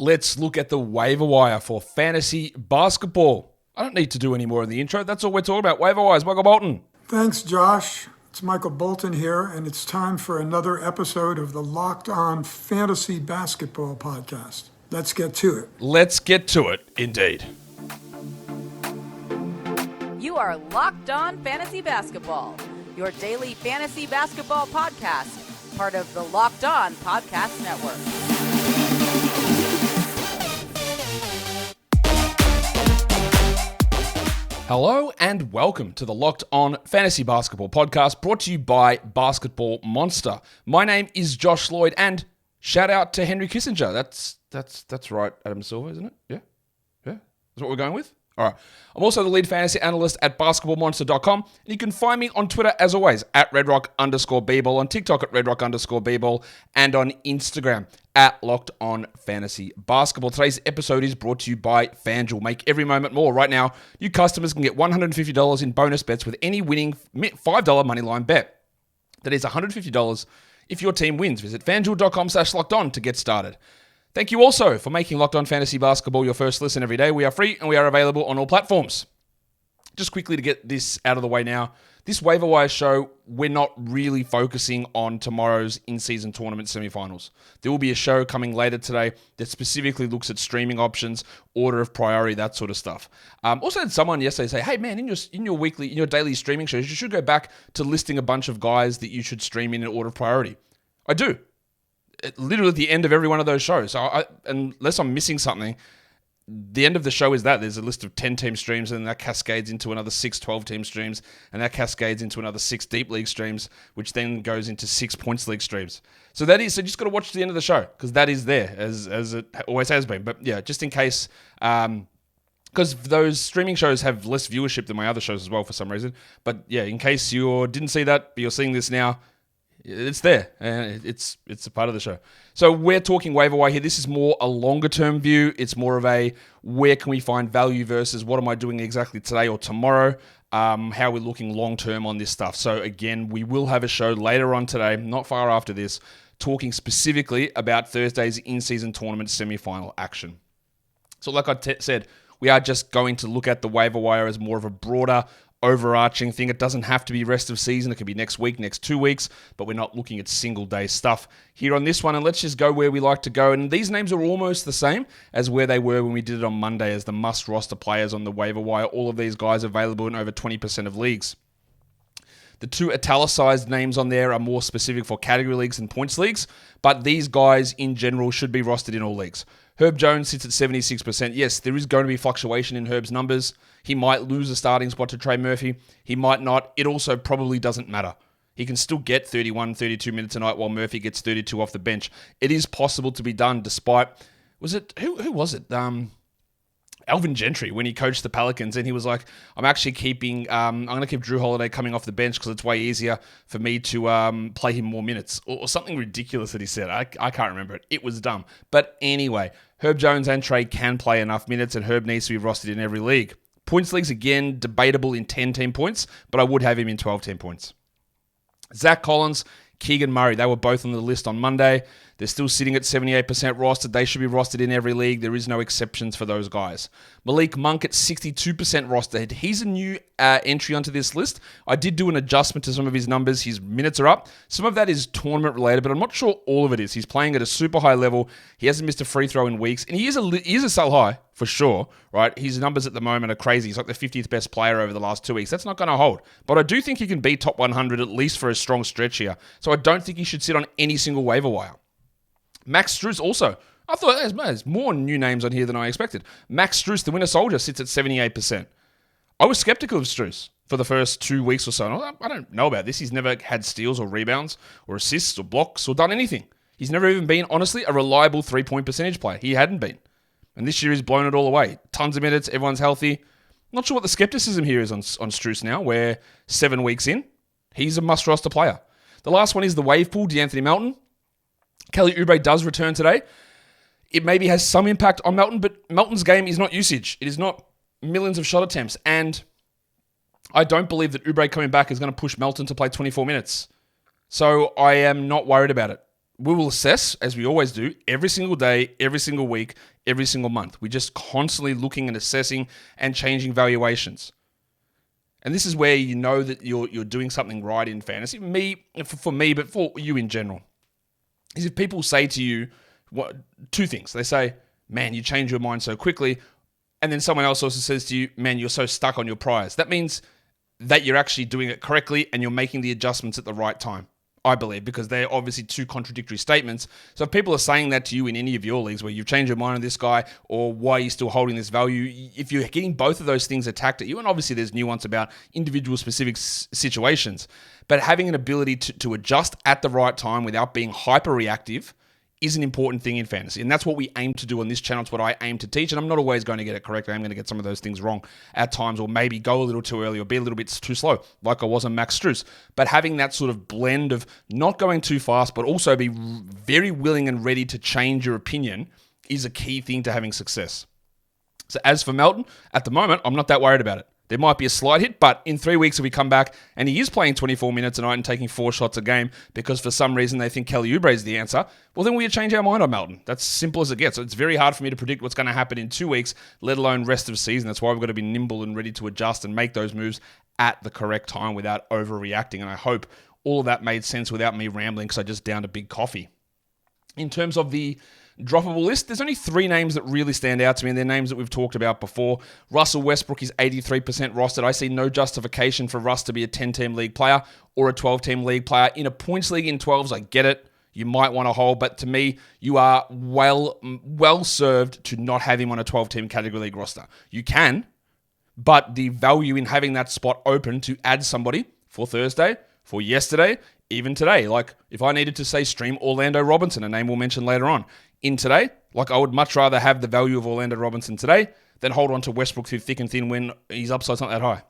Let's look at the waiver wire for fantasy basketball. I don't need to do any more in the intro. That's all we're talking about. Waiver wires, Michael Bolton. Thanks, Josh. It's Michael Bolton here, and it's time for another episode of the Locked On Fantasy Basketball Podcast. Let's get to it. Let's get to it, indeed. You are Locked On Fantasy Basketball, your daily fantasy basketball podcast, part of the Locked On Podcast Network. Hello and welcome to the Locked On Fantasy Basketball Podcast, brought to you by Basketball Monster. My name is Josh Lloyd, and shout out to Henry Kissinger. That's right, Adam Silver, isn't it? Yeah, that's what we're going with. All right. I'm also the lead fantasy analyst at basketballmonster.com, and you can find me on Twitter, as always, at redrock_bball, on TikTok at redrock_bball, and on Instagram at Locked On Fantasy Basketball. Today's episode is brought to you by FanDuel. Make every moment more. Right now, new customers can get $150 in bonus bets with any winning $5 moneyline bet. That is $150 if your team wins. Visit FanDuel.com/LockedOn to get started. Thank you also for making Locked On Fantasy Basketball your first listen every day. We are free and we are available on all platforms. Just quickly to get this out of the way now, this waiver wire show, we're not really focusing on tomorrow's in-season tournament semifinals. There will be a show coming later today that specifically looks at streaming options, order of priority, that sort of stuff. Also had someone yesterday say, "Hey man, in your daily streaming shows, you should go back to listing a bunch of guys that you should stream in order of priority." I do. Literally at the end of every one of those shows. So unless I'm missing something, the end of the show is that. There's a list of 10-team streams, and that cascades into another 6 12-team streams, and that cascades into another 6 deep league streams, which then goes into 6 points league streams. So you just got to watch the end of the show, because that is there, as it always has been. But yeah, just in case, because those streaming shows have less viewership than my other shows as well for some reason. But yeah, in case you didn't see that, but you're seeing this now, it's there, and it's a part of the show. So we're talking waiver wire here. This is more a longer-term view. It's more of a where can we find value versus what am I doing exactly today or tomorrow, how we're looking long-term on this stuff. So again, we will have a show later on today, not far after this, talking specifically about Thursday's in-season tournament semifinal action. So like I said, we are just going to look at the waiver wire as more of a broader overarching thing. It doesn't have to be rest of season. It could be next week, next 2 weeks, but we're not looking at single day stuff here on this one. And let's just go where we like to go. And these names are almost the same as where they were when we did it on Monday as the must roster players on the waiver wire. All of these guys available in over 20% of leagues. The 2 italicized names on there are more specific for category leagues and points leagues, but these guys in general should be rostered in all leagues. Herb Jones sits at 76%. Yes, there is going to be fluctuation in Herb's numbers. He might lose a starting spot to Trey Murphy. He might not. It also probably doesn't matter. He can still get 31, 32 minutes a night while Murphy gets 32 off the bench. It is possible to be done despite... Who was it? Alvin Gentry, when he coached the Pelicans, and he was like, I'm actually keeping... I'm going to keep Drew Holiday coming off the bench because it's way easier for me to play him more minutes. Or something ridiculous that he said. I can't remember it. It was dumb. But anyway, Herb Jones and Trey can play enough minutes, and Herb needs to be rostered in every league. Points leagues, again, debatable in 10-team points, but I would have him in 12-team points. Zach Collins, Keegan Murray, they were both on the list on Monday. They're still sitting at 78% rostered. They should be rostered in every league. There is no exceptions for those guys. Malik Monk at 62% rostered. He's a new entry onto this list. I did do an adjustment to some of his numbers. His minutes are up. Some of that is tournament related, but I'm not sure all of it is. He's playing at a super high level. He hasn't missed a free throw in weeks, and he is a sell high for sure, right? His numbers at the moment are crazy. He's like the 50th best player over the last 2 weeks. That's not going to hold, but I do think he can be top 100 at least for a strong stretch here. So I don't think he should sit on any single waiver wire. Max Strus also. I thought there's more new names on here than I expected. Max Strus, the winter soldier, sits at 78%. I was skeptical of Strus for the first 2 weeks or so. I don't know about this. He's never had steals or rebounds or assists or blocks or done anything. He's never even been, honestly, a reliable three-point percentage player. He hadn't been. And this year he's blown it all away. Tons of minutes, everyone's healthy. Not sure what the skepticism here is on Strus now, where 7 weeks in, he's a must-roster player. The last one is the wave pool, DeAnthony Melton. Kelly Oubre does return today. It maybe has some impact on Melton, but Melton's game is not usage. It is not millions of shot attempts. And I don't believe that Oubre coming back is going to push Melton to play 24 minutes. So I am not worried about it. we will assess, as we always do, every single day, every single week, every single month. We're just constantly looking and assessing and changing valuations. And this is where you know that you're doing something right in fantasy. For me, but for you in general, is if people say to you two things. They say, man, you change your mind so quickly. And then someone else also says to you, man, you're so stuck on your priors. That means that you're actually doing it correctly and you're making the adjustments at the right time, I believe, because they're obviously two contradictory statements. So if people are saying that to you in any of your leagues where you've changed your mind on this guy or why you're still holding this value, if you're getting both of those things attacked at you, and obviously there's nuance about individual specific situations, but having an ability to adjust at the right time without being hyper reactive is an important thing in fantasy. And that's what we aim to do on this channel. It's what I aim to teach. And I'm not always going to get it correct. I am going to get some of those things wrong at times, or maybe go a little too early or be a little bit too slow, like I was on Max Strus. But having that sort of blend of not going too fast, but also be very willing and ready to change your opinion is a key thing to having success. So as for Melton, at the moment, I'm not that worried about it. There might be a slight hit, but in 3 weeks, if we come back and he is playing 24 minutes a night and taking 4 shots a game because for some reason they think Kelly Oubre is the answer, well, then we change our mind on Melton. That's simple as it gets. So it's very hard for me to predict what's going to happen in 2 weeks, let alone rest of season. That's why we've got to be nimble and ready to adjust and make those moves at the correct time without overreacting. And I hope all of that made sense without me rambling because I just downed a big coffee. In terms of the droppable list, there's only 3 names that really stand out to me, and they're names that we've talked about before. Russell Westbrook is 83% rostered. I see no justification for Russ to be a 10-team league player or a 12-team league player. In a points league in 12s, I get it. You might want to hold, but to me, you are well served to not have him on a 12-team category league roster. You can, but the value in having that spot open to add somebody for Thursday, for yesterday, even today. Like, if I needed to say stream Orlando Robinson, a name we'll mention later on, in today, like I would much rather have the value of Orlando Robinson today than hold on to Westbrook through thick and thin when his upside's not that high.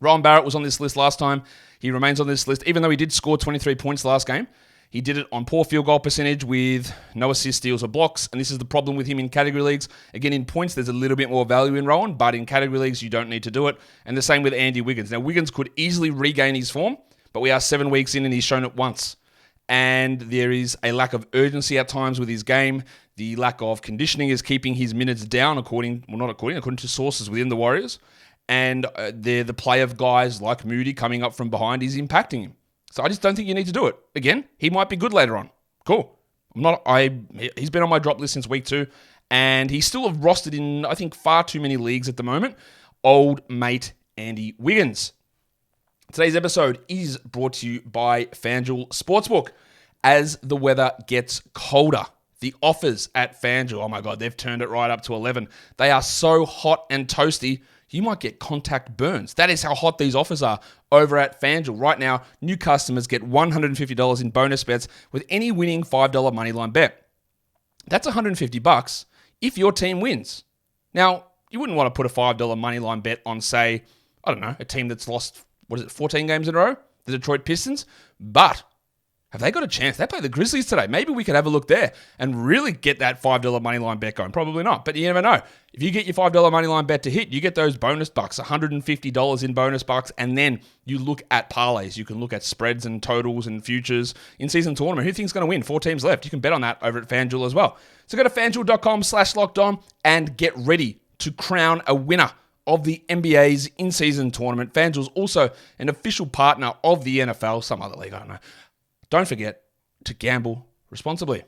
Rowan Barrett was on this list last time. He remains on this list. Even though he did score 23 points last game, he did it on poor field goal percentage with no assists, steals, or blocks. And this is the problem with him in category leagues. Again, in points, there's a little bit more value in Rowan, but in category leagues, you don't need to do it. And the same with Andy Wiggins. Now, Wiggins could easily regain his form, but we are 7 weeks in and he's shown it once. And there is a lack of urgency at times with his game. The lack of conditioning is keeping his minutes down according to sources within the Warriors. And the play of guys like Moody coming up from behind is impacting him. So I just don't think you need to do it. Again, he might be good later on. Cool. He's been on my drop list since week 2, and he's still rostered in, I think, far too many leagues at the moment. Old mate Andy Wiggins. Today's episode is brought to you by FanDuel Sportsbook. As the weather gets colder, the offers at FanDuel, oh my God, they've turned it right up to 11. They are so hot and toasty, you might get contact burns. That is how hot these offers are over at FanDuel. Right now, new customers get $150 in bonus bets with any winning $5 moneyline bet. That's $150 if your team wins. Now, you wouldn't want to put a $5 moneyline bet on, say, I don't know, a team that's lost 14 games in a row? The Detroit Pistons? But have they got a chance? They play the Grizzlies today. Maybe we could have a look there and really get that $5 moneyline bet going. Probably not, but you never know. If you get your $5 moneyline bet to hit, you get those bonus bucks, $150 in bonus bucks, and then you look at parlays. You can look at spreads and totals and futures in season tournament. Who thinks going to win? 4 teams left. You can bet on that over at FanDuel as well. So go to FanDuel.com/lockedon and get ready to crown a winner of the NBA's in-season tournament. FanDuel's also an official partner of the NFL, some other league, I don't know. Don't forget to gamble responsibly.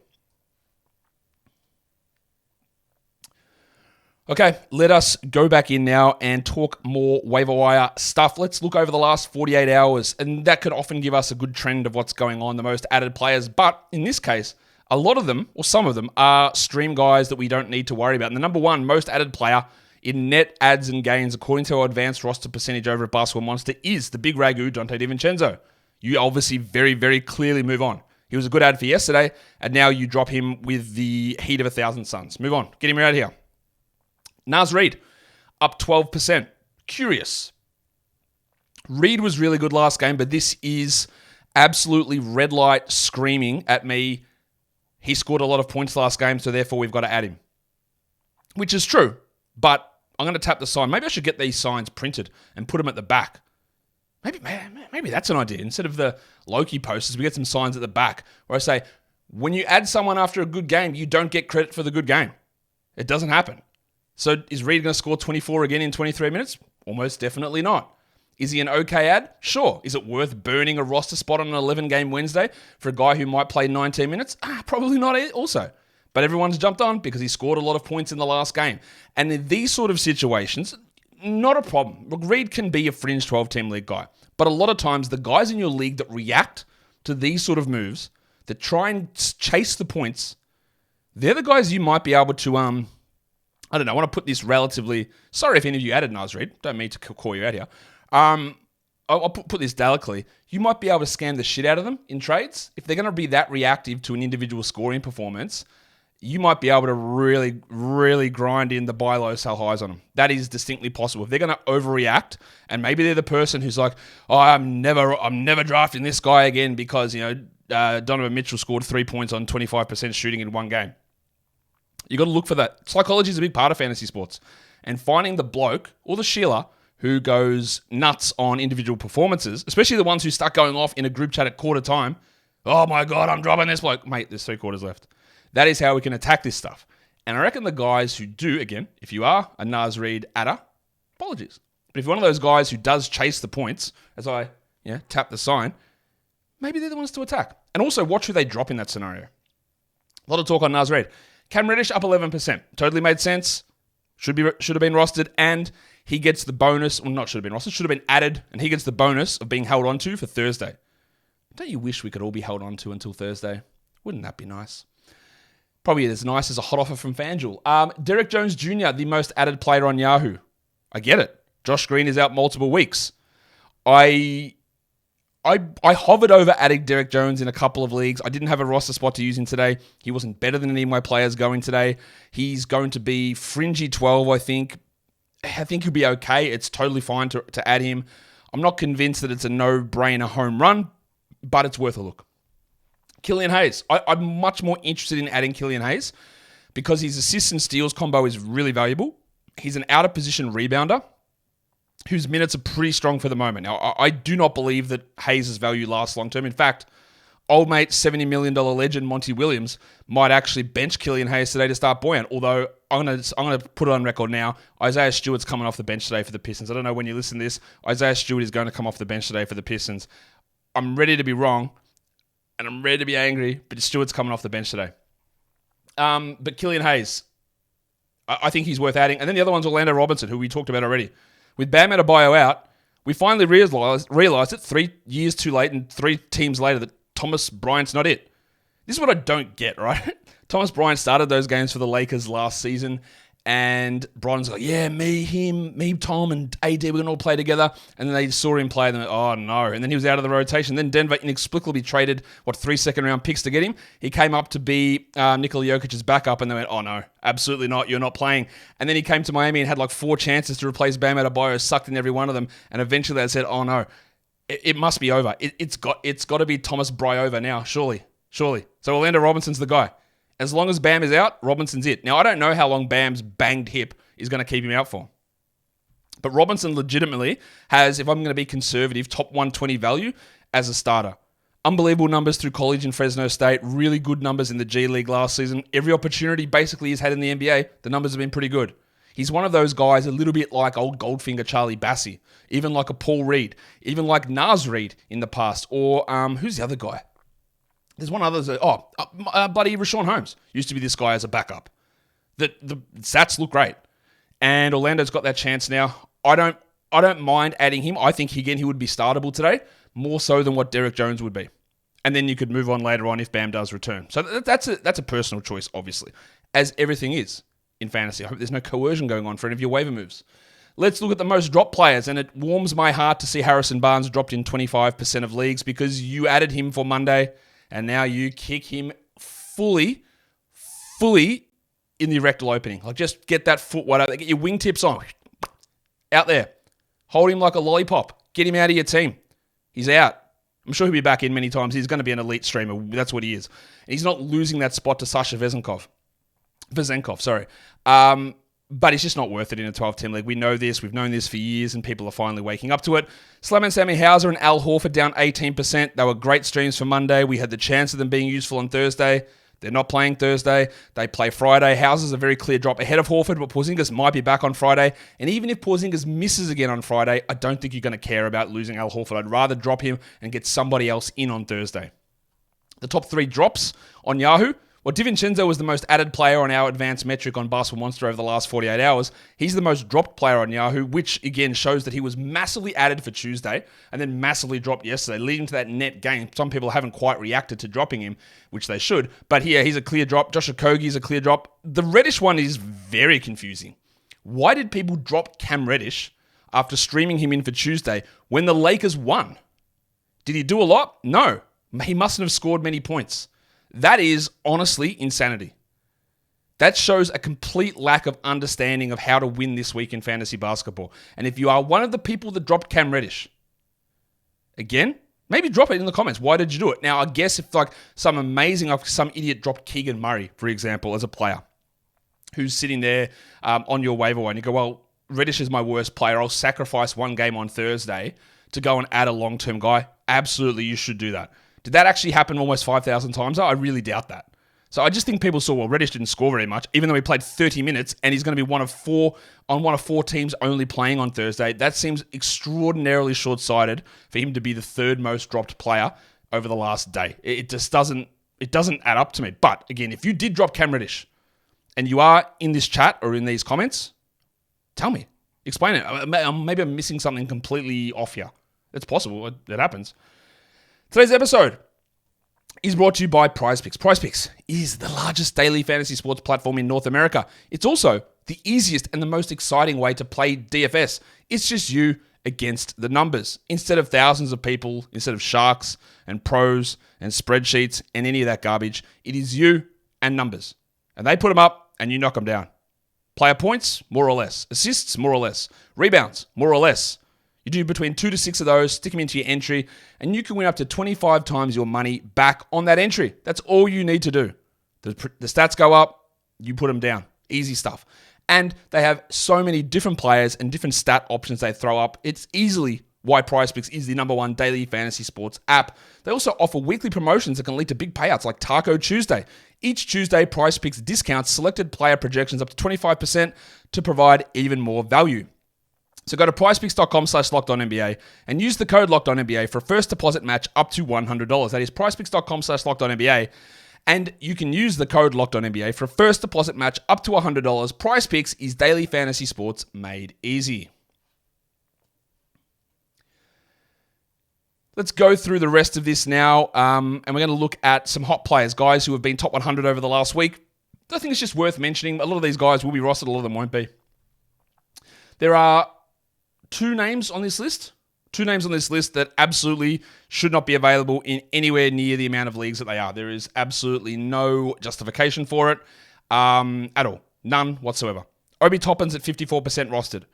Okay, let us go back in now and talk more waiver wire stuff. Let's look over the last 48 hours, and that could often give us a good trend of what's going on, the most added players. But in this case, a lot of them, or some of them, are stream guys that we don't need to worry about. And the number 1 most added player in net adds and gains, according to our advanced roster percentage over at Basketball Monster, is the big ragu, Dante DiVincenzo. You obviously very, very clearly move on. He was a good ad for yesterday, and now you drop him with the heat of 1,000 suns. Move on. Get him out of here. Naz Reid, up 12%. Curious. Reid was really good last game, but this is absolutely red light screaming at me. He scored a lot of points last game, so therefore we've got to add him. Which is true, but I'm going to tap the sign. Maybe I should get these signs printed and put them at the back. Maybe that's an idea. Instead of the Loki posters, we get some signs at the back where I say, When you add someone after a good game, you don't get credit for the good game. It doesn't happen. So is Reed going to score 24 again in 23 minutes? Almost definitely not. Is he an okay ad? Sure. Is it worth burning a roster spot on an 11-game Wednesday for a guy who might play 19 minutes? Probably not also. But everyone's jumped on because he scored a lot of points in the last game. And in these sort of situations, not a problem. Look, Reed can be a fringe 12-team league guy. But a lot of times, the guys in your league that react to these sort of moves, that try and chase the points, they're the guys you might be able to, I don't know, I want to put this relatively, sorry if any of you added Naz Reid, don't mean to call you out here. I'll put this delicately. You might be able to scam the shit out of them in trades. If they're going to be that reactive to an individual scoring performance, you might be able to really, really grind in the buy low, sell highs on them. That is distinctly possible. If they're going to overreact, and maybe they're the person who's like, oh, I'm never drafting this guy again because, Donovan Mitchell scored 3 points on 25% shooting in one game. You got to look for that. Psychology is a big part of fantasy sports. And finding the bloke or the Sheila who goes nuts on individual performances, especially the ones who start going off in a group chat at quarter time. Oh my God, I'm dropping this bloke. Mate, there's 3 quarters left. That is how we can attack this stuff. And I reckon the guys who do, again, if you are a Naz Reid adder, apologies. But if you're one of those guys who does chase the points, as I tap the sign, maybe they're the ones to attack. And also watch who they drop in that scenario. A lot of talk on Naz Reid. Cam Reddish up 11%. Totally made sense. Should have been rostered, and he gets the bonus, well, not should have been rostered, should have been added, and he gets the bonus of being held onto for Thursday. Don't you wish we could all be held onto until Thursday? Wouldn't that be nice? Probably as nice as a hot offer from FanDuel. Derrick Jones Jr., the most added player on Yahoo. I get it. Josh Green is out multiple weeks. I hovered over adding Derrick Jones in a couple of leagues. I didn't have a roster spot to use him today. He wasn't better than any of my players going today. He's going to be fringy 12, I think. I think he'll be okay. It's totally fine to add him. I'm not convinced that it's a no-brainer home run, but it's worth a look. Killian Hayes. I'm much more interested in adding Killian Hayes because his assist and steals combo is really valuable. He's an out-of-position rebounder whose minutes are pretty strong for the moment. Now, I do not believe that Hayes' value lasts long-term. In fact, old mate $70 million legend Monty Williams might actually bench Killian Hayes today to start Boyan. Although, I'm going to put it on record now, Isaiah Stewart's coming off the bench today for the Pistons. I don't know when you listen to this. Isaiah Stewart is going to come off the bench today for the Pistons. I'm ready to be wrong, and I'm ready to be angry, but Stewart's coming off the bench today. But Killian Hayes, I think he's worth adding. And then the other one's Orlando Robinson, who we talked about already. With Bam Adebayo out, we finally realized it 3 years too late and 3 teams later that Thomas Bryant's not it. This is what I don't get, right? Thomas Bryant started those games for the Lakers last season, and Bron's like, yeah, me, Tom, and AD, we're going to all play together. And then they saw him play, and they went, oh, no. And then he was out of the rotation. Then Denver inexplicably traded, 3 second-round picks to get him. He came up to be Nikola Jokic's backup, and they went, oh, no, absolutely not. You're not playing. And then he came to Miami and had 4 chances to replace Bam Adebayo, sucked in every one of them. And eventually they said, oh, no, it must be over. It's got to be Thomas Bry over now, surely. So Orlando Robinson's the guy. As long as Bam is out, Robinson's it. Now, I don't know how long Bam's banged hip is going to keep him out for. But Robinson legitimately has, if I'm going to be conservative, top 120 value as a starter. Unbelievable numbers through college in Fresno State. Really good numbers in the G League last season. Every opportunity basically he's had in the NBA, the numbers have been pretty good. He's one of those guys a little bit like old Goldfinger Charlie Bassey. Even like a Paul Reed. Even like Naz Reid in the past. Or who's the other guy? There's one other, buddy Rashawn Holmes used to be this guy as a backup. The stats look great. And Orlando's got that chance now. I don't mind adding him. I think, he would be startable today, more so than what Derrick Jones would be. And then you could move on later on if Bam does return. So that's a personal choice, obviously, as everything is in fantasy. I hope there's no coercion going on for any of your waiver moves. Let's look at the most drop players, and it warms my heart to see Harrison Barnes dropped in 25% of leagues because you added him for Monday. And now you kick him fully in the rectal opening. Just get that foot wide up. Get your wingtips on. Out there. Hold him like a lollipop. Get him out of your team. He's out. I'm sure he'll be back in many times. He's going to be an elite streamer. That's what he is. And he's not losing that spot to Sasha Vezenkov, sorry. but it's just not worth it in a 12-team league. We know this. We've known this for years, and people are finally waking up to it. Slam and Sammy Hauser and Al Horford down 18%. They were great streams for Monday. We had the chance of them being useful on Thursday. They're not playing Thursday. They play Friday. Hauser's a very clear drop ahead of Horford, but Porzingis might be back on Friday. And even if Porzingis misses again on Friday, I don't think you're going to care about losing Al Horford. I'd rather drop him and get somebody else in on Thursday. The top 3 drops on Yahoo. Well, DiVincenzo was the most added player on our advanced metric on Basketball Monster over the last 48 hours. He's the most dropped player on Yahoo, which again shows that he was massively added for Tuesday and then massively dropped yesterday, leading to that net gain. Some people haven't quite reacted to dropping him, which they should. But here, he's a clear drop. Josh Okogie is a clear drop. The Reddish one is very confusing. Why did people drop Cam Reddish after streaming him in for Tuesday when the Lakers won? Did he do a lot? No. He mustn't have scored many points. That is honestly insanity. That shows a complete lack of understanding of how to win this week in fantasy basketball. And if you are one of the people that dropped Cam Reddish, again, maybe drop it in the comments. Why did you do it? Now, I guess if like some idiot dropped Keegan Murray, for example, as a player who's sitting there on your waiver wire, and you go, well, Reddish is my worst player. I'll sacrifice one game on Thursday to go and add a long-term guy. Absolutely, you should do that. Did that actually happen almost 5,000 times? I really doubt that. So I just think people saw, well, Reddish didn't score very much, even though he played 30 minutes, and he's going to be one of four teams only playing on Thursday. That seems extraordinarily short-sighted for him to be the third most dropped player over the last day. It just doesn't add up to me. But again, if you did drop Cam Reddish, and you are in this chat or in these comments, tell me. Explain it. Maybe I'm missing something completely off here. It's possible. It happens. Today's episode is brought to you by PrizePicks. PrizePicks is the largest daily fantasy sports platform in North America. It's also the easiest and the most exciting way to play DFS. It's just you against the numbers. Instead of thousands of people, instead of sharks and pros and spreadsheets and any of that garbage, it is you and numbers. And they put them up and you knock them down. Player points, more or less. Assists, more or less. Rebounds, more or less. You do between 2 to 6 of those, stick them into your entry, and you can win up to 25 times your money back on that entry. That's all you need to do. The stats go up, you put them down. Easy stuff. And they have so many different players and different stat options they throw up. It's easily why PrizePicks is the #1 daily fantasy sports app. They also offer weekly promotions that can lead to big payouts like Taco Tuesday. Each Tuesday, PrizePicks discounts selected player projections up to 25% to provide even more value. So go to prizepicks.com/LockedOnNBA and use the code LockedOnNBA for a first deposit match up to $100. That is prizepicks.com/LockedOnNBA. And you can use the code LockedOnNBA for a first deposit match up to $100. PrizePicks is daily fantasy sports made easy. Let's go through the rest of this now, and we're going to look at some hot players, guys who have been top 100 over the last week. I think it's just worth mentioning. A lot of these guys will be rostered, a lot of them won't be. There are two names on this list that absolutely should not be available in anywhere near the amount of leagues that they are. There is absolutely no justification for it at all. None whatsoever. Obi Toppin's at 54% rostered.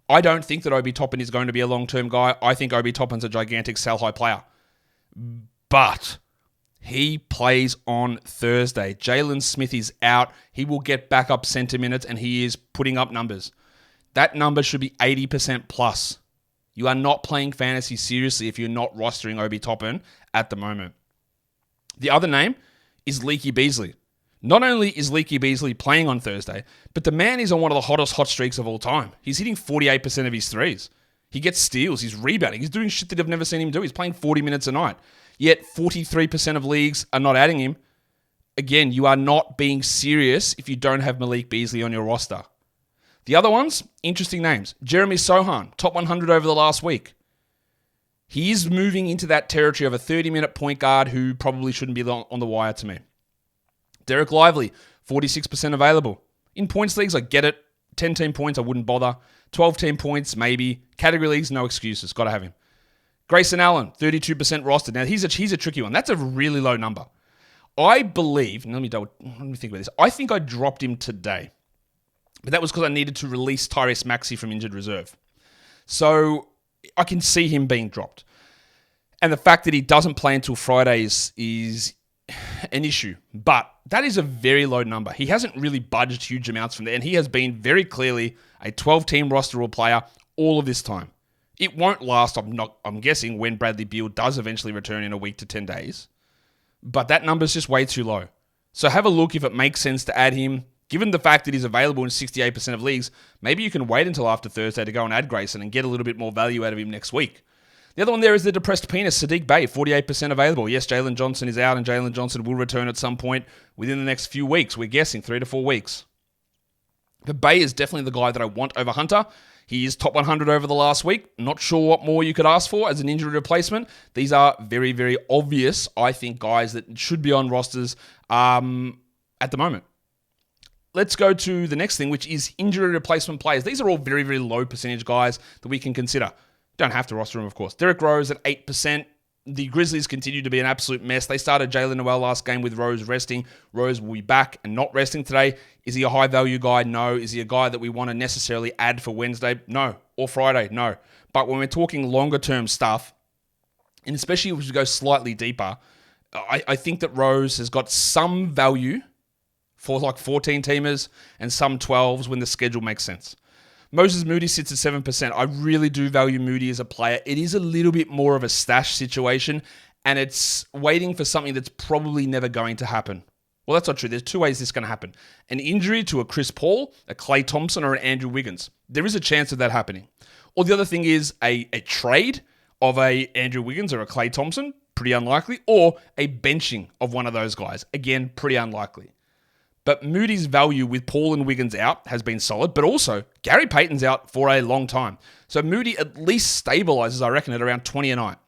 I don't think that Obi Toppin is going to be a long-term guy. I think Obi Toppin's a gigantic sell-high player. But he plays on Thursday. Jalen Smith is out. He will get backup center minutes, and he is putting up numbers. That number should be 80% plus. You are not playing fantasy seriously if you're not rostering Obi Toppin at the moment. The other name is Leaky Beasley. Not only is Leaky Beasley playing on Thursday, but the man is on one of the hottest hot streaks of all time. He's hitting 48% of his threes. He gets steals. He's rebounding. He's doing shit that I've never seen him do. He's playing 40 minutes a night. Yet 43% of leagues are not adding him. Again, you are not being serious if you don't have Malik Beasley on your roster. The other ones, interesting names. Jeremy Sohan, top 100 over the last week. He is moving into that territory of a 30-minute point guard who probably shouldn't be on the wire to me. Derek Lively, 46% available. In points leagues, I get it. 10-team points, I wouldn't bother. 12-team points, maybe. Category leagues, no excuses. Got to have him. Grayson Allen, 32% rostered. Now, he's a tricky one. That's a really low number. I believe, let me think about this. I think I dropped him today. But that was because I needed to release Tyrese Maxey from injured reserve. So I can see him being dropped. And the fact that he doesn't play until Friday is an issue, but that is a very low number. He hasn't really budged huge amounts from there, and he has been very clearly a 12-team rosterable player all of this time. It won't last, I'm guessing, when Bradley Beal does eventually return in a week to 10 days. But that number's just way too low. So have a look if it makes sense to add him. Given the fact that he's available in 68% of leagues, maybe you can wait until after Thursday to go and add Grayson and get a little bit more value out of him next week. The other one there is the depressed penis, Sadiq Bey, 48% available. Yes, Jalen Johnson is out, and Jalen Johnson will return at some point within the next few weeks. We're guessing 3 to 4 weeks. But Bey is definitely the guy that I want over Hunter. He is top 100 over the last week. Not sure what more you could ask for as an injury replacement. These are very, very obvious, I think, guys that should be on rosters at the moment. Let's go to the next thing, which is injury replacement players. These are all very, very low percentage guys that we can consider. Don't have to roster him, of course. Derrick Rose at 8%. The Grizzlies continue to be an absolute mess. They started Jalen Noel last game with Rose resting. Rose will be back and not resting today. Is he a high-value guy? No. Is he a guy that we want to necessarily add for Wednesday? No. Or Friday? No. But when we're talking longer-term stuff, and especially if we go slightly deeper, I think that Rose has got some value for like 14-teamers and some 12s when the schedule makes sense. Moses Moody sits at 7%. I really do value Moody as a player. It is a little bit more of a stash situation, and it's waiting for something that's probably never going to happen. Well, that's not true. There's two ways this is going to happen. An injury to a Chris Paul, a Klay Thompson, or an Andrew Wiggins. There is a chance of that happening. Or the other thing is a trade of a Andrew Wiggins or a Klay Thompson, pretty unlikely, or a benching of one of those guys. Again, pretty unlikely. But Moody's value with Paul and Wiggins out has been solid, but also Gary Payton's out for a long time. So Moody at least stabilizes, I reckon, at around 20 a night,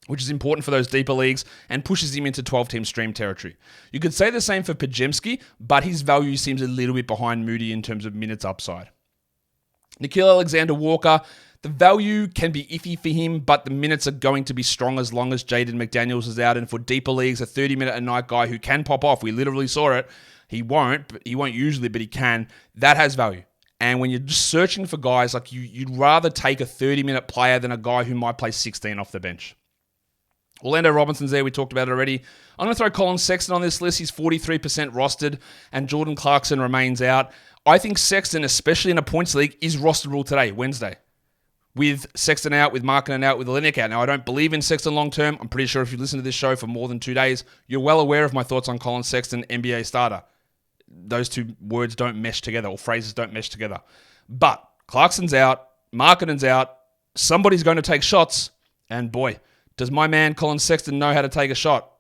which is important for those deeper leagues and pushes him into 12-team stream territory. You could say the same for Pajemski, but his value seems a little bit behind Moody in terms of minutes upside. Nickeil Alexander-Walker, the value can be iffy for him, but the minutes are going to be strong as long as Jaden McDaniels is out. And for deeper leagues, a 30-minute a night guy who can pop off, we literally saw it. He won't usually, but he can. That has value. And when you're just searching for guys, like you'd rather take a 30-minute player than a guy who might play 16 off the bench. Orlando Robinson's there. We talked about it already. I'm going to throw Colin Sexton on this list. He's 43% rostered, and Jordan Clarkson remains out. I think Sexton, especially in a points league, is rosterable today, Wednesday. With Sexton out, with Markkanen out, with Olynyk out. Now, I don't believe in Sexton long-term. I'm pretty sure if you listen to this show for more than 2 days, you're well aware of my thoughts on Colin Sexton, NBA starter. Those two words don't mesh together, or phrases don't mesh together. But Clarkson's out, Markkanen's out, somebody's going to take shots, and boy, does my man Colin Sexton know how to take a shot.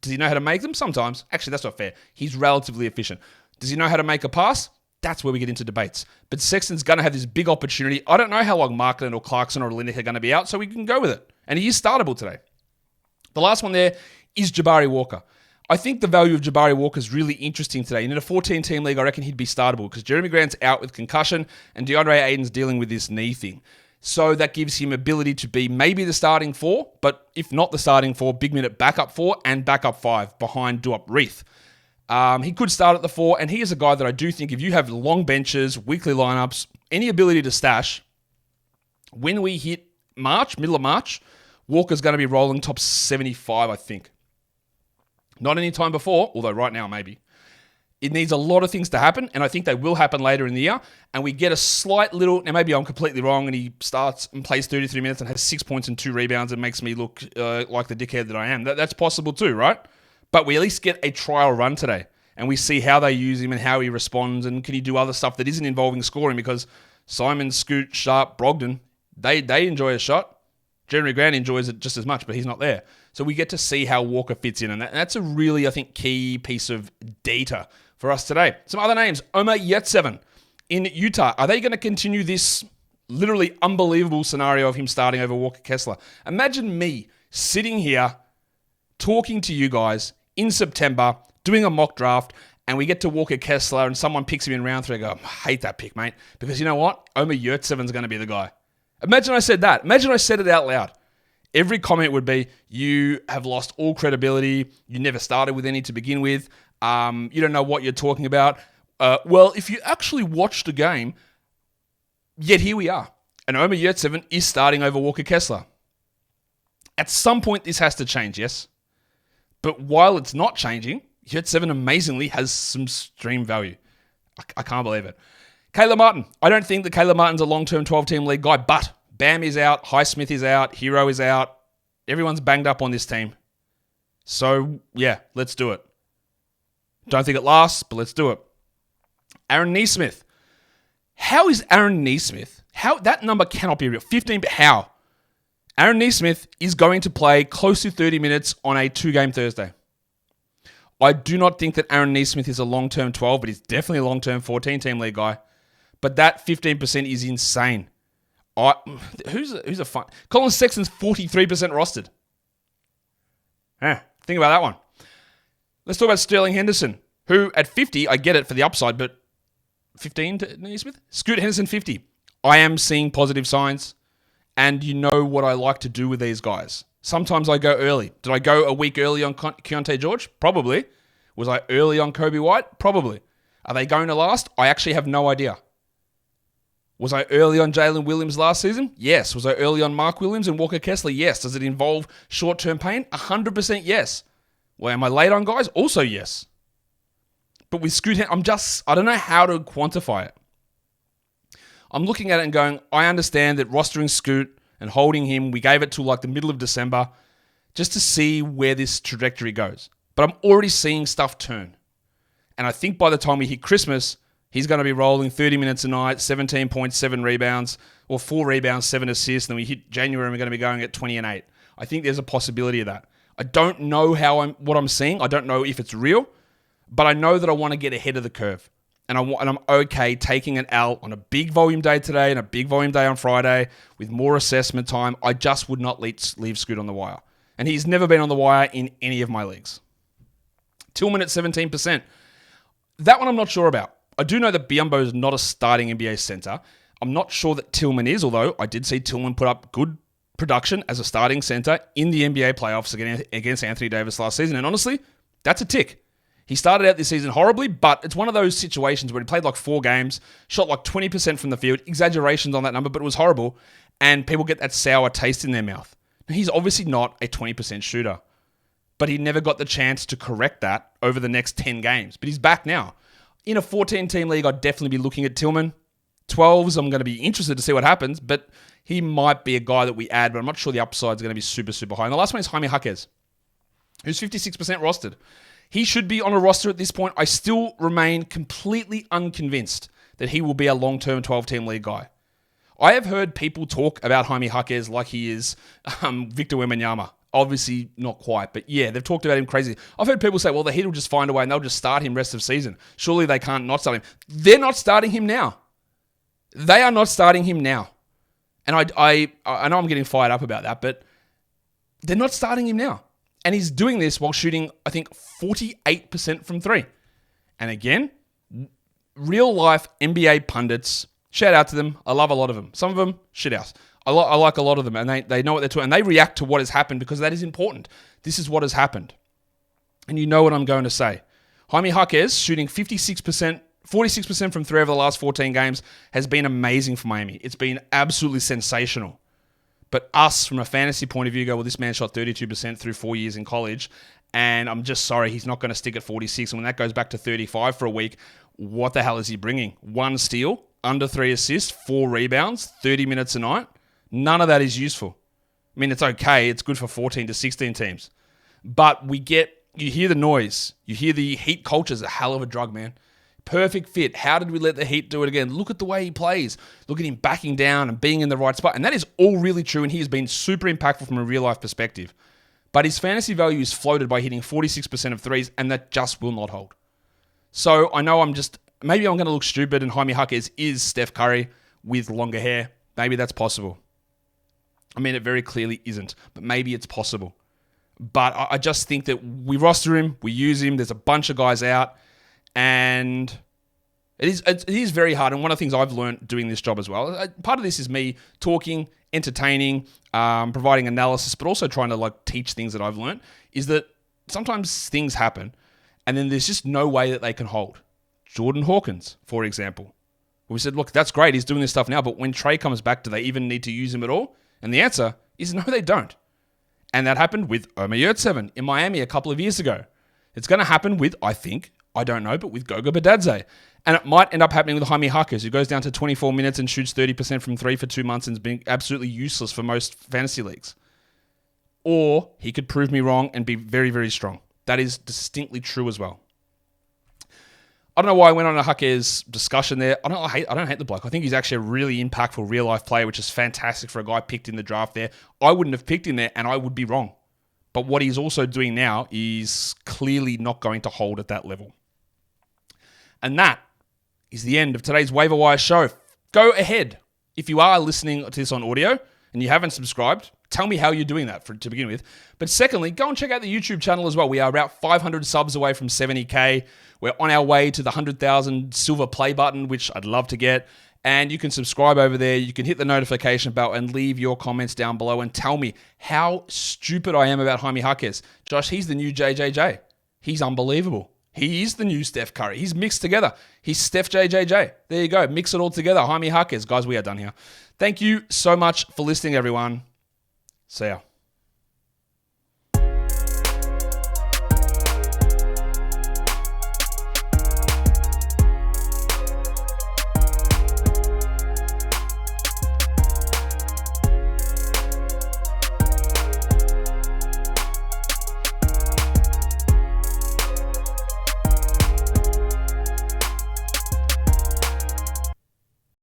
Does he know how to make them? Sometimes. Actually, that's not fair. He's relatively efficient. Does he know how to make a pass? That's where we get into debates. But Sexton's going to have this big opportunity. I don't know how long Markkanen or Clarkson or Olynyk are going to be out, so we can go with it. And he is startable today. The last one there is Jabari Walker. I think the value of Jabari Walker is really interesting today. And in a 14-team league, I reckon he'd be startable because Jeremy Grant's out with concussion and DeAndre Ayton's dealing with this knee thing. So that gives him ability to be maybe the starting 4, but if not the starting 4, big minute backup 4 and backup 5 behind Duop Reith. He could start at the 4, and he is a guy that I do think if you have long benches, weekly lineups, any ability to stash, when we hit March, middle of March, Walker's going to be rolling top 75, I think. Not any time before, although right now maybe. It needs a lot of things to happen, and I think they will happen later in the year, and we get a slight little, now maybe I'm completely wrong, and he starts and plays 33 minutes and has 6 points and 2 rebounds and makes me look like the dickhead that I am. That's possible too, right? But we at least get a trial run today, and we see how they use him and how he responds, and can he do other stuff that isn't involving scoring, because Simon, Scoot, Sharp, Brogdon, they enjoy a shot. Jeremy Grant enjoys it just as much, but he's not there. So we get to see how Walker fits in, and that's a really, I think, key piece of data for us today. Some other names. Omer Yurtseven in Utah. Are they going to continue this literally unbelievable scenario of him starting over Walker Kessler? Imagine me sitting here talking to you guys in September, doing a mock draft, and we get to Walker Kessler and someone picks him in round 3. I go, I hate that pick, mate. Because you know what? Omer Yurtseven's going to be the guy. Imagine I said that. Imagine I said it out loud. Every comment would be, you have lost all credibility. You never started with any to begin with. You don't know what you're talking about. Well, if you actually watched the game, yet here we are. And Omer Yurtseven is starting over Walker Kessler. At some point, this has to change, yes? But while it's not changing, Yet 7 amazingly has some stream value. I can't believe it. Kayla Martin. I don't think that Kayla Martin's a long-term 12-team league guy, but Bam is out, Highsmith is out, Hero is out. Everyone's banged up on this team. So, yeah, let's do it. Don't think it lasts, but let's do it. Aaron Neesmith. How is Aaron Neesmith? How that number cannot be real. 15, but how? Aaron Neesmith is going to play close to 30 minutes on a 2-game Thursday. I do not think that Aaron Neesmith is a long-term 12, but he's definitely a long-term 14-team league guy. But that 15% is insane. Who's a fun? Colin Sexton's 43% rostered. Think about that one. Let's talk about Sterling Henderson, who at 50, I get it for the upside, but 15 to Neesmith? Scoot Henderson 50. I am seeing positive signs, and you know what I like to do with these guys. Sometimes I go early. Did I go a week early on Keontae George? Probably. Was I early on Kobe White? Probably. Are they going to last? I actually have no idea. Was I early on Jalen Williams last season? Yes. Was I early on Mark Williams and Walker Kessler? Yes. Does it involve short-term pain? 100% yes. Well, am I late on guys? Also yes. But with Scoot, I don't know how to quantify it. I'm looking at it and going, I understand that rostering Scoot and holding him, we gave it to like the middle of December just to see where this trajectory goes. But I'm already seeing stuff turn. And I think by the time we hit Christmas, he's going to be rolling 30 minutes a night, 17.7 rebounds, or 4 rebounds, 7 assists. And then we hit January and we're going to be going at 20 and 8. I think there's a possibility of that. I don't know what I'm seeing. I don't know if it's real, but I know that I want to get ahead of the curve. And I'm okay taking an L on a big volume day today and a big volume day on Friday with more assessment time. I just would not leave Scoot on the wire. And he's never been on the wire in any of my leagues. Tillman at 17%. That one I'm not sure about. I do know that Biyombo is not a starting NBA center. I'm not sure that Tillman is, although I did see Tillman put up good production as a starting center in the NBA playoffs against Anthony Davis last season. And honestly, that's a tick. He started out this season horribly, but it's one of those situations where he played like 4 games, shot like 20% from the field, exaggerations on that number, but it was horrible, and people get that sour taste in their mouth. Now, he's obviously not a 20% shooter, but he never got the chance to correct that over the next 10 games. But he's back now. In a 14-team league, I'd definitely be looking at Tillman. 12s, I'm going to be interested to see what happens, but he might be a guy that we add, but I'm not sure the upside is going to be super, super high. And the last one is Jaime Jaquez, who's 56% rostered. He should be on a roster at this point. I still remain completely unconvinced that he will be a long-term 12-team league guy. I have heard people talk about Jaime Jaquez like he is Victor Wembanyama. Obviously not quite, but yeah, they've talked about him crazy. I've heard people say, well, the Heat will just find a way and they'll just start him rest of season. Surely they can't not start him. They're not starting him now. They are not starting him now. And I know I'm getting fired up about that, but they're not starting him now. And he's doing this while shooting, I think, 48% from 3. And again, real-life NBA pundits, shout out to them. I love a lot of them. Some of them, shit house. I like a lot of them, and they know what they're doing. And they react to what has happened because that is important. This is what has happened. And you know what I'm going to say. Jaime Jaquez, shooting 46% from 3 over the last 14 games, has been amazing for Miami. It's been absolutely sensational. But us, from a fantasy point of view, go, well, this man shot 32% through 4 years in college, and I'm just sorry he's not going to stick at 46. And when that goes back to 35 for a week, what the hell is he bringing? 1 steal, under 3 assists, 4 rebounds, 30 minutes a night? None of that is useful. I mean, it's okay. It's good for 14 to 16 teams. But you hear the noise. You hear the Heat culture is a hell of a drug, man. Perfect fit. How did we let the Heat do it again? Look at the way he plays. Look at him backing down and being in the right spot. And that is all really true, and he has been super impactful from a real-life perspective. But his fantasy value is floated by hitting 46% of threes, and that just will not hold. So I know maybe I'm going to look stupid, and Jaime Jaquez is Steph Curry with longer hair. Maybe that's possible. I mean, it very clearly isn't, but maybe it's possible. But I just think that we roster him, we use him, there's a bunch of guys out, and it is very hard. And one of the things I've learned doing this job as well, part of this is me talking, entertaining, providing analysis, but also trying to teach things that I've learned, is that sometimes things happen and then there's just no way that they can hold. Jordan Hawkins, for example. We said, look, that's great. He's doing this stuff now, but when Trey comes back, do they even need to use him at all? And the answer is no, they don't. And that happened with Omer Yurtseven in Miami a couple of years ago. It's going to happen with, I don't know, but with Goga Badadze. And it might end up happening with Jaime Jaquez, who goes down to 24 minutes and shoots 30% from 3 for 2 months and is being absolutely useless for most fantasy leagues. Or he could prove me wrong and be very, very strong. That is distinctly true as well. I don't know why I went on a Jaquez discussion there. I don't hate the bloke. I think he's actually a really impactful real-life player, which is fantastic for a guy picked in the draft there. I wouldn't have picked him there, and I would be wrong. But what he's also doing now is clearly not going to hold at that level. And that is the end of today's Waiver Wire show. Go ahead. If you are listening to this on audio and you haven't subscribed, tell me how you're doing that to begin with. But secondly, go and check out the YouTube channel as well. We are about 500 subs away from 70K. We're on our way to the 100,000 silver play button, which I'd love to get. And you can subscribe over there. You can hit the notification bell and leave your comments down below and tell me how stupid I am about Jaime Jaquez. Josh, he's the new JJJ. He's unbelievable. He is the new Steph Curry. He's mixed together. He's Steph JJJ. There you go. Mix it all together. Jaime Jaquez. Guys, we are done here. Thank you so much for listening, everyone. See ya.